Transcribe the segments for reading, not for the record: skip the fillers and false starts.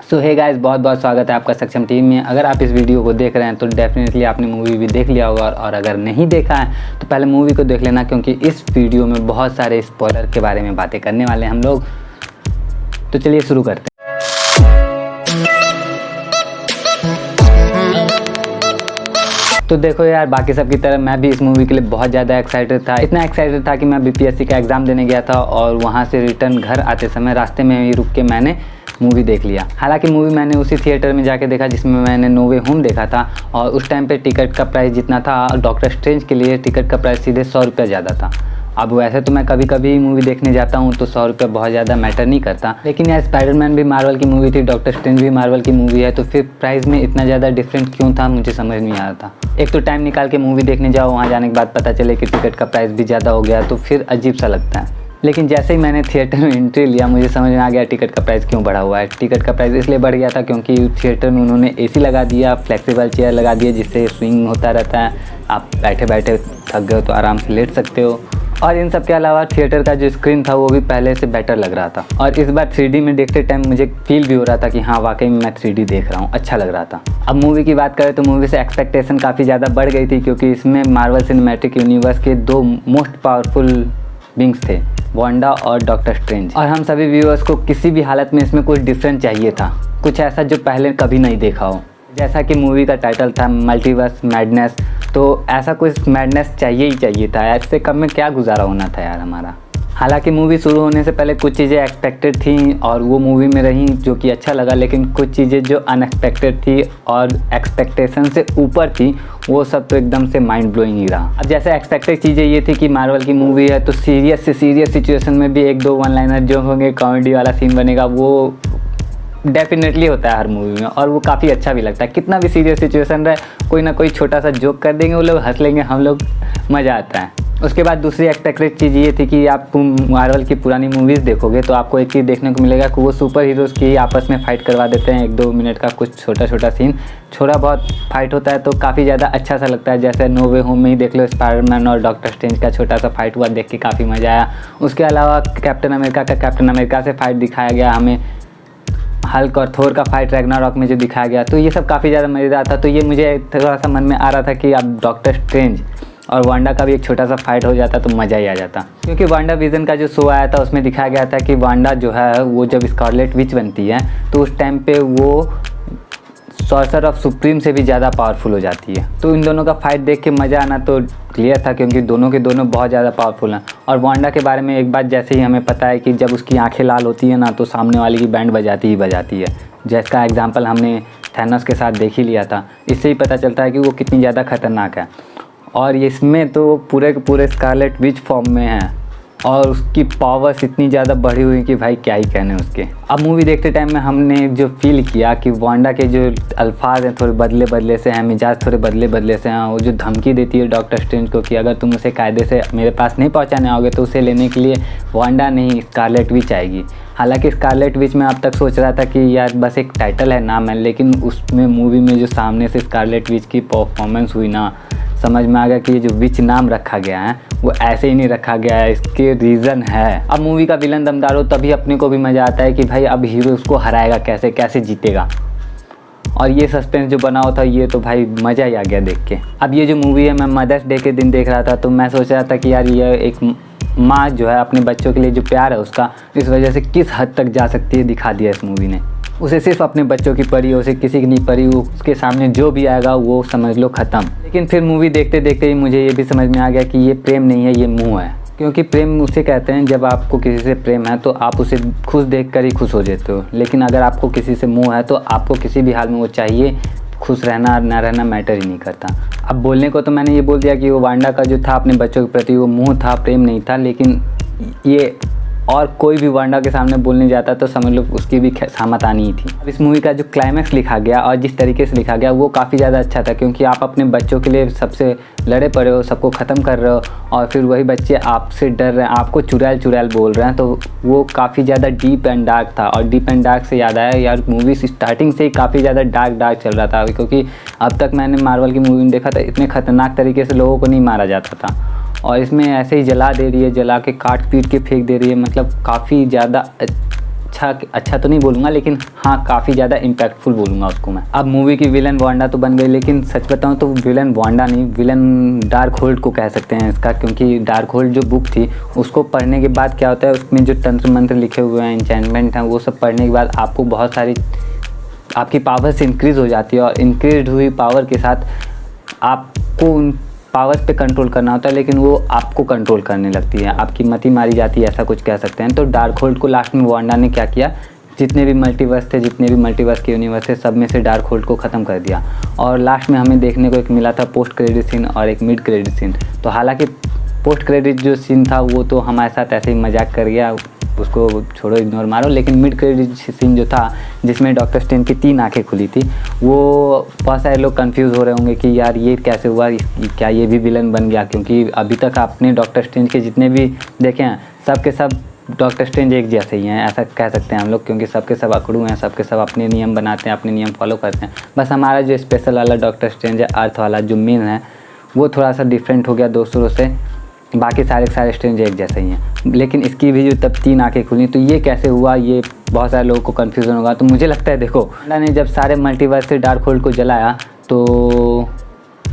सो hey guys, बहुत बहुत स्वागत है आपका सक्षम टीम में। अगर आप इस वीडियो को देख रहे हैं तो डेफिनेटली आपने मूवी भी देख लिया होगा, और अगर नहीं देखा है तो पहले मूवी को देख लेना, क्योंकि इस वीडियो में बहुत सारे स्पॉइलर के बारे में बातें करने वाले हैं हम लोग। तो चलिए शुरू करते हैं। तो देखो यार, बाकी सब की तरह मैं भी इस मूवी के लिए बहुत ज़्यादा एक्साइटेड था। इतना एक्साइटेड था कि मैं बीपीएससी का एग्ज़ाम देने गया था और वहाँ से रिटर्न घर आते समय रास्ते में ही रुक के मैंने मूवी देख लिया। हालांकि मूवी मैंने उसी थिएटर में जाके देखा जिसमें मैंने नो वे होम देखा था, और उस टाइम पे टिकट का प्राइस जितना था, डॉक्टर स्ट्रेंज के लिए टिकट का प्राइस सीधे 100 रुपये ज़्यादा था। अब वैसे तो मैं कभी कभी मूवी देखने जाता हूँ तो 100 रुपये बहुत ज़्यादा मैटर नहीं करता, लेकिन यार स्पाइडरमैन भी मार्वल की मूवी थी, डॉक्टर स्ट्रेंज भी मार्वल की मूवी है, तो फिर प्राइस में इतना ज़्यादा डिफरेंट क्यों था मुझे समझ नहीं आ रहा था। एक तो टाइम निकाल के मूवी देखने जाओ, वहाँ जाने के बाद पता चले कि टिकट का प्राइस भी ज़्यादा हो गया, तो फिर अजीब सा लगता है। लेकिन जैसे ही मैंने थिएटर में एंट्री लिया मुझे समझ में आ गया टिकट का प्राइस क्यों बढ़ा हुआ है। टिकट का प्राइस इसलिए बढ़ गया था क्योंकि थिएटर में उन्होंने एसी लगा दिया, फ्लेक्सिबल चेयर लगा दिया जिससे स्विंग होता रहता है, आप बैठे बैठे थक गए तो आराम से लेट सकते हो। और इन सब के अलावा थिएटर का जो स्क्रीन था वो भी पहले से बेटर लग रहा था, और इस बार 3D में देखते टाइम मुझे फील भी हो रहा था कि हाँ वाकई में मैं 3D देख रहा हूँ, अच्छा लग रहा था। अब मूवी की बात करें तो मूवी से एक्सपेक्टेशन काफ़ी ज़्यादा बढ़ गई थी, क्योंकि इसमें मार्वल सिनेमैटिक यूनिवर्स के दो मोस्ट पावरफुल बींग्स थे, वांडा और डॉक्टर स्ट्रेंज। और हम सभी व्यूअर्स को किसी भी हालत में इसमें कुछ डिफरेंट चाहिए था, कुछ ऐसा जो पहले कभी नहीं देखा हो। जैसा कि मूवी का टाइटल था मल्टीवर्स मैडनेस, तो ऐसा कुछ मैडनेस चाहिए ही चाहिए था। इससे कम में क्या गुजारा होना था यार हमारा। हालांकि मूवी शुरू होने से पहले कुछ चीज़ें एक्सपेक्टेड थी और वो मूवी में रही, जो कि अच्छा लगा, लेकिन कुछ चीज़ें जो अनएक्सपेक्टेड थी और एक्सपेक्टेशन से ऊपर थी वो सब तो एकदम से माइंड ब्लोइंग ही रहा। अब जैसे एक्सपेक्टेड चीज़ें ये थी कि मार्वल की मूवी है तो सीरियस से सीरियस सिचुएशन में भी एक दो वन लाइनर जो होंगे, कॉमेडी वाला सीन बनेगा, वो डेफिनेटली होता है हर मूवी में, और वो काफ़ी अच्छा भी लगता है। कितना भी सीरियस सिचुएशन रहे, कोई ना कोई छोटा सा जोक कर देंगे, वो लोग हंस लेंगे, हम लोग, मज़ा आता है। उसके बाद दूसरी एक्सपेक्टेड चीज़ ये थी कि आप मार्वल की पुरानी मूवीज़ देखोगे तो आपको एक चीज़ देखने को मिलेगा कि वो सुपर हीरोज़ की आपस में फ़ाइट करवा देते हैं, 1-2 मिनट का कुछ छोटा छोटा सीन, थोड़ा बहुत फाइट होता है तो काफ़ी ज़्यादा अच्छा सा लगता है। जैसे नो वे होम में ही देख लो, स्पाइडरमैन और डॉक्टर स्ट्रेंज का छोटा सा फाइट हुआ, देख के काफ़ी मज़ा आया। उसके अलावा कैप्टन अमेरिका से फाइट दिखाया गया हमें, हल्क और थोर का फाइट रैग्नारॉक में जो दिखाया गया, तो ये सब काफ़ी ज़्यादा मज़ेदार था। तो ये मुझे थोड़ा सा मन में आ रहा था कि अब डॉक्टर स्ट्रेंज और वांडा का भी एक छोटा सा फाइट हो जाता तो मज़ा ही आ जाता, क्योंकि वांडा विजन का जो शो आया था उसमें दिखाया गया था कि वांडा जो है वो जब स्कारलेट विच बनती है तो उस टाइम पे वो सॉर्सर ऑफ सुप्रीम से भी ज़्यादा पावरफुल हो जाती है। तो इन दोनों का फाइट देख के मज़ा आना तो क्लियर था, क्योंकि दोनों के दोनों बहुत ज़्यादा पावरफुल हैं। और वांडा के बारे में एक बात जैसे ही हमें पता है कि जब उसकी आंखें लाल होती है ना तो सामने वाले की बैंड बजाती ही बजाती है, जिसका एग्जाम्पल हमने थैनोस के साथ देख ही लिया था। इससे ही पता चलता है कि वो कितनी ज़्यादा खतरनाक है। और इसमें तो पूरे के पूरे स्कारलेट विच फॉर्म में है और उसकी पावर्स इतनी ज़्यादा बढ़ी हुई कि भाई क्या ही कहने उसके। अब मूवी देखते टाइम में हमने जो फील किया कि वांडा के जो अल्फाज हैं थोड़े बदले बदले से हैं, मिजाज थोड़े बदले बदले से हैं। वो जो धमकी देती है डॉक्टर स्ट्रेंज को कि अगर तुम उसे कायदे से मेरे पास नहीं पहुंचाने आओगे तो उसे लेने के लिए वांडा नहीं स्कारलेट विच आएगी। हालांकि स्कारलेट विच में अब तक सोच रहा था कि यार बस एक टाइटल है, नाम है, लेकिन उसमें मूवी में जो सामने से स्कारलेट विच की परफॉर्मेंस हुई ना, समझ में आ गया कि ये जो विच नाम रखा गया है वो ऐसे ही नहीं रखा गया है, इसके रीज़न है। अब मूवी का विलन दमदार हो तभी अपने को भी मज़ा आता है कि भाई अब हीरो उसको हराएगा कैसे, कैसे जीतेगा, और ये सस्पेंस जो बना हुआ था ये तो भाई मज़ा ही आ गया देख के। अब ये जो मूवी है मैं मदर्स डे के दिन देख रहा था, तो मैं सोच रहा था कि यार ये एक माँ जो है अपने बच्चों के लिए जो प्यार है उसका इस वजह से किस हद तक जा सकती है दिखा दिया इस मूवी ने। उसे सिर्फ अपने बच्चों की पड़ी, उसे किसी की नहीं पड़ी, उसके सामने जो भी आएगा वो समझ लो ख़त्म। लेकिन फिर मूवी देखते देखते ही मुझे ये भी समझ में आ गया कि ये प्रेम नहीं है, ये मुँह है। क्योंकि प्रेम उसे कहते हैं जब आपको किसी से प्रेम है तो आप उसे खुश देखकर ही खुश हो जाते हो, लेकिन अगर आपको किसी से मुँह है तो आपको किसी भी हाल में वो चाहिए, खुश रहना ना रहना मैटर ही नहीं करता। अब बोलने को तो मैंने ये बोल दिया कि वो वांडा का जो था अपने बच्चों के प्रति वो मुँह था, प्रेम नहीं था, लेकिन ये और कोई भी वांडा के सामने बोलने जाता तो समझ लो उसकी भी सहमत आनी ही थी। अब इस मूवी का जो क्लाइमैक्स लिखा गया और जिस तरीके से लिखा गया वो काफ़ी ज़्यादा अच्छा था, क्योंकि आप अपने बच्चों के लिए सबसे लड़े पड़े हो, सबको ख़त्म कर रहे हो, और फिर वही बच्चे आपसे डर रहे हैं, आपको चुड़ैल चुड़ैल बोल रहे हैं, तो वो काफ़ी ज़्यादा डीप एंड डार्क था। और डीप एंड डार्क से याद आया यार, मूवी स्टार्टिंग से ही काफ़ी ज़्यादा डार्क चल रहा था, क्योंकि अब तक मैंने मार्वल की मूवी में देखा था इतने ख़तरनाक तरीके से लोगों को नहीं मारा जाता था, और इसमें ऐसे ही जला दे रही है, जला के काट पीट के फेंक दे रही है, मतलब काफ़ी ज़्यादा अच्छा तो नहीं बोलूँगा, लेकिन हाँ काफ़ी ज़्यादा इम्पैक्टफुल बोलूँगा उसको मैं। अब मूवी की विलन वांडा तो बन गई, लेकिन सच बताऊँ तो विलन वांडा नहीं, विलन डार्क होल्ड को कह सकते हैं इसका, क्योंकि डार्क होल्ड जो बुक थी उसको पढ़ने के बाद क्या होता है, उसमें जो तंत्र मंत्र लिखे हुए हैं, एन्चेंटमेंट हैं, वो सब पढ़ने के बाद आपको बहुत सारी आपकी पावर्स इंक्रीज़ हो जाती है, और इंक्रीज हुई पावर के साथ आपको उन पावर्स पे कंट्रोल करना होता है, लेकिन वो आपको कंट्रोल करने लगती है, आपकी मति मारी जाती है, ऐसा कुछ कह सकते हैं। तो डार्क होल्ड को लास्ट में वांडा ने क्या किया, जितने भी मल्टीवर्स थे, जितने भी मल्टीवर्स के यूनिवर्स थे, सब में से डार्क होल्ड को ख़त्म कर दिया। और लास्ट में हमें देखने को एक मिला था पोस्ट क्रेडिट सीन और एक मिड क्रेडिट सीन। तो हालांकि पोस्ट क्रेडिट जो सीन था वो तो हमारे साथ ऐसे ही मजाक कर गया, उसको छोड़ो, इग्नोर मारो। लेकिन मिड क्रेडिट सीन जो था जिसमें डॉक्टर स्ट्रेंज की 3 आंखें खुली थी, वो बहुत सारे लोग कंफ्यूज हो रहे होंगे कि यार ये कैसे हुआ, क्या ये भी विलन बन गया, क्योंकि अभी तक आपने डॉक्टर स्ट्रेंज के जितने भी देखे हैं सब के सब डॉक्टर स्ट्रेंज एक जैसे ही हैं, ऐसा कह सकते हैं हम लोग, क्योंकि सबके सब अकड़ू हैं, सबके सब अपने नियम बनाते हैं, अपने नियम फॉलो करते हैं। बस हमारा जो स्पेशल वाला डॉक्टर स्ट्रेंज है, अर्थ वाला जो मेन है, वो थोड़ा सा डिफरेंट हो गया दोस्तों से, बाकी सारे स्ट्रेंज एक जैसे ही हैं। लेकिन इसकी भी जो तब 3 आंखें खुली, तो ये कैसे हुआ, ये बहुत सारे लोगों को कन्फ्यूज़न होगा। तो मुझे लगता है देखो, वांडा ने जब सारे मल्टीवर्स से डार्क होल्ड को जलाया, तो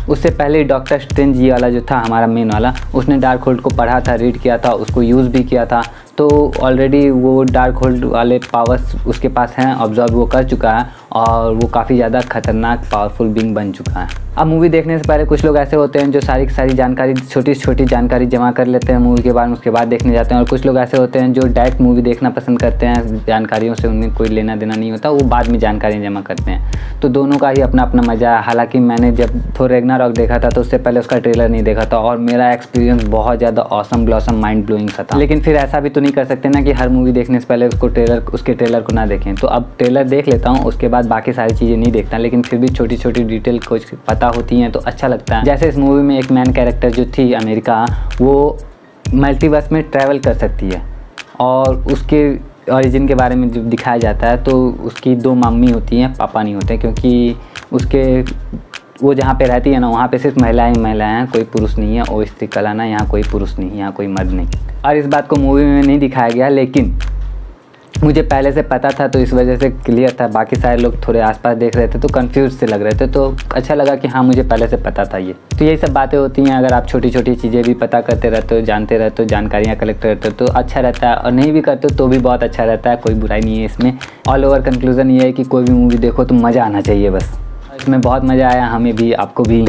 उससे पहले डॉक्टर स्ट्रेंज ये वाला जो था हमारा मेन वाला, उसने डार्क होल्ड को पढ़ा था, रीड किया था, उसको यूज़ भी किया था। तो ऑलरेडी वो डार्क होल्ड वाले पावर्स उसके पास हैं, ऑब्जॉर्व वो कर चुका है, और वो काफ़ी ज़्यादा खतरनाक पावरफुल बीइंग बन चुका है। अब मूवी देखने से पहले कुछ लोग ऐसे होते हैं जो सारी की सारी जानकारी, छोटी से छोटी जानकारी जमा कर लेते हैं मूवी के बाद, उसके बाद देखने जाते हैं। और कुछ लोग ऐसे होते हैं जो डायरेक्ट मूवी देखना पसंद करते हैं, जानकारियों से उन्हें कोई लेना देना नहीं होता, वो बाद में जानकारियाँ जमा करते हैं। तो दोनों का ही अपना अपना मज़ा है। हालांकि मैंने जब थोर रैग्नारॉक देखा था तो उससे पहले उसका ट्रेलर नहीं देखा था, और मेरा एक्सपीरियंस बहुत ज़्यादा ऑसम ब्लॉसम माइंड ब्लोइंग सा था। लेकिन फिर ऐसा भी तो नहीं कर सकते ना कि हर मूवी देखने से पहले उसके ट्रेलर को ना देखें। तो अब ट्रेलर देख लेता हूँ, उसके बाद बाकी सारी चीज़ें नहीं देखता, लेकिन फिर भी छोटी छोटी डिटेल कुछ पता होती हैं तो अच्छा लगता है। जैसे इस मूवी में एक मैन कैरेक्टर जो थी अमेरिका, वो मल्टीवर्स में ट्रैवल कर सकती है, और उसके ओरिजिन के बारे में जब दिखाया जाता है तो उसकी 2 मम्मी होती हैं, पापा नहीं होते, क्योंकि वो जहाँ पे रहती है ना, वहाँ पे सिर्फ महिलाएं हैं, कोई पुरुष नहीं है। ओ स्त्री कला ना, यहाँ कोई पुरुष नहीं, यहाँ कोई मर्द नहीं। और इस बात को मूवी में नहीं दिखाया गया, लेकिन मुझे पहले से पता था, तो इस वजह से क्लियर था। बाकी सारे लोग थोड़े आसपास देख रहे थे तो कंफ्यूज से लग रहे थे, तो अच्छा लगा कि हाँ मुझे पहले से पता था ये। तो यही सब बातें होती हैं, अगर आप छोटी छोटी चीज़ें भी पता करते रहते हो, जानते रहते हो, जानकारियाँ कलेक्ट करते हो, तो अच्छा रहता है, और नहीं भी करते हो तो भी बहुत अच्छा रहता है, कोई बुराई नहीं है इसमें। ऑल ओवर कंक्लूजन ये है कि कोई भी मूवी देखो तो मज़ा आना चाहिए बस। इसमें बहुत मज़ा आया, हमें भी, आपको भी।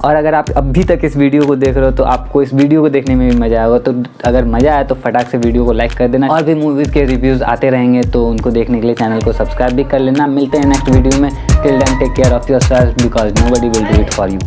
और अगर आप अभी तक इस वीडियो को देख रहे हो तो आपको इस वीडियो को देखने में भी मज़ा आएगा। तो अगर मज़ा आया तो फटाक से वीडियो को लाइक कर देना, और भी मूवीज़ के रिव्यूज़ आते रहेंगे तो उनको देखने के लिए चैनल को सब्सक्राइब भी कर लेना। मिलते हैं नेक्स्ट वीडियो में। Till then take care of yourself, because nobody will do it for you.